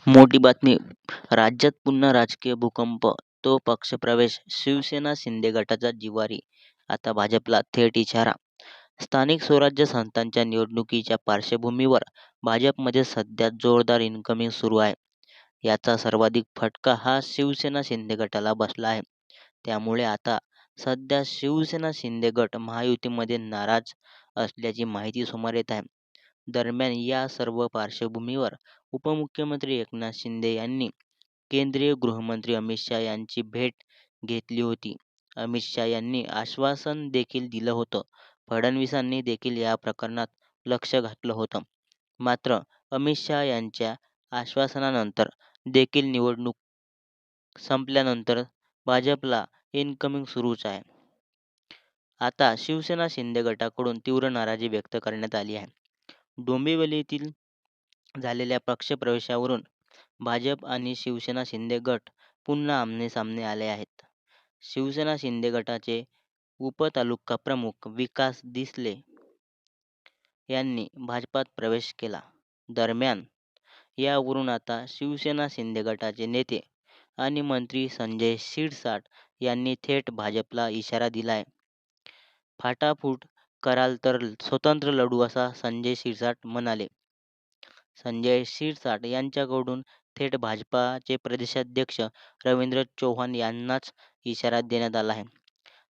मोठी बातमी. राज्यात पुन्हा राजकीय भूकंप. तो पक्षप्रवेश. शिवसेना शिंदे गटाचा जिव्हारी. आता भाजपला थेट इशारा. स्थानिक स्वराज्य संस्थांच्या निवडणुकीच्या पार्श्वभूमीवर भाजपमध्ये सध्या जोरदार इनकमिंग सुरू आहे. याचा सर्वाधिक फटका हा शिवसेना शिंदे गटाला बसला आहे. त्यामुळे आता सध्या शिवसेना शिंदे गट महायुतीमध्ये नाराज असल्याची माहिती समोर येत आहे. दरम्यान या सर्व पार्श्वभूमीवर उपमुख्यमंत्री एकनाथ शिंदे यांनी केंद्रीय गृहमंत्री अमित शहा यांची भेट घेतली होती. अमित शहा यांनी आश्वासन देखील दिलं होतं. फडणवीसांनी देखील या प्रकरणात लक्ष घातलं होतं. मात्र अमित शहा यांच्या आश्वासनानंतर देखील निवडणूक संपल्यानंतर भाजपला इनकमिंग सुरूच आहे. आता शिवसेना शिंदे गटाकडून तीव्र नाराजी व्यक्त करण्यात आली आहे. डोंबिवलीतील झालेल्या पक्षप्रवेशावरून भाजप आणि शिवसेना शिंदे गट पुन्हा आमनेसामने आले आहेत. शिवसेना शिंदे गटाचे उपतालुका प्रमुख विकास दिसले यांनी भाजपात प्रवेश केला. दरम्यान यावरून आता शिवसेना शिंदे गटाचे नेते आणि मंत्री संजय शिरसाट यांनी थेट भाजपला इशारा दिलाय. फाटाफूट कराल तर स्वतंत्र लढू असा संजय शिरसाट म्हणाले. संजय शिरसाट यांच्याकडून थेट भाजपाचे प्रदेशाध्यक्ष रवींद्र चव्हाण यांनाच इशारा देण्यात आला आहे.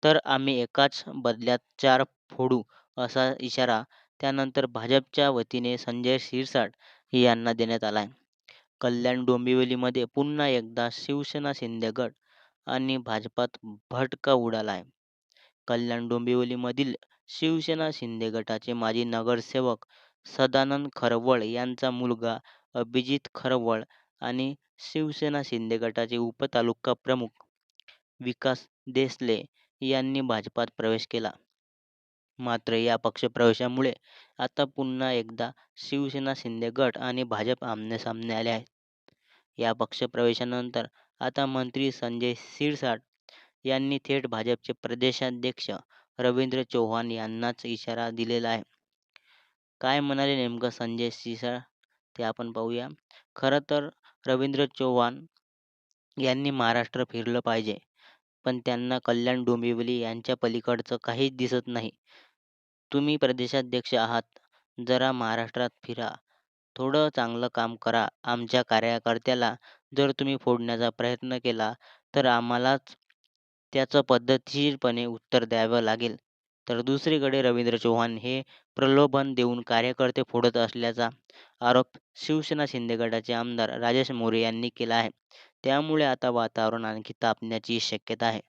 तर आम्ही एकाच बदल्यात 4 फोडू असा इशारा त्यानंतर भाजपच्या वतीने संजय शिरसाट यांना देण्यात आला आहे. कल्याण डोंबिवलीमध्ये पुन्हा एकदा शिवसेना शिंदे गट आणि भाजपात भडका उडाला आहे. कल्याण डोंबिवलीमधील शिवसेना शिंदे गटाचे माजी नगरसेवक सदानंद खरवळ यांचा मुलगा अभिजित खरवळ आणि शिवसेना शिंदे गटाचे उपतालुका प्रमुख विकास देसले यांनी भाजपात प्रवेश केला. मात्र या पक्षप्रवेशामुळे आता पुन्हा एकदा शिवसेना शिंदे गट आणि भाजप आमनेसामने आले आहेत. या पक्षप्रवेशानंतर आता मंत्री संजय शिरसाट यांनी थेट भाजपचे प्रदेशाध्यक्ष रवींद्र चव्हाण यांनाच इशारा दिलेला आहे. काय म्हणाले नेमकं संजय शिरसाट ते आपण पाहूया. खरं तर रवींद्र चव्हाण यांनी महाराष्ट्र फिरलं पाहिजे, पण त्यांना कल्याण डोंबिवली यांच्या पलीकडचं काहीच दिसत नाही. तुम्ही प्रदेशाध्यक्ष आहात, जरा महाराष्ट्रात फिरा, थोडं चांगलं काम करा. आमच्या कार्यकर्त्याला जर तुम्ही फोडण्याचा प्रयत्न केला तर आम्हालाच त्याचं पद्धतशीरपणे उत्तर द्यावं लागेल. तर दुसरीकडे रवींद्र चव्हाण हे प्रलोभन देऊन कार्यकर्ते फोडत असल्याचा आरोप शिवसेना शिंदे गटाचे आमदार राजेश मोरे यांनी केला आहे. त्यामुळे आता वातावरण आणखी तापण्याची शक्यता आहे.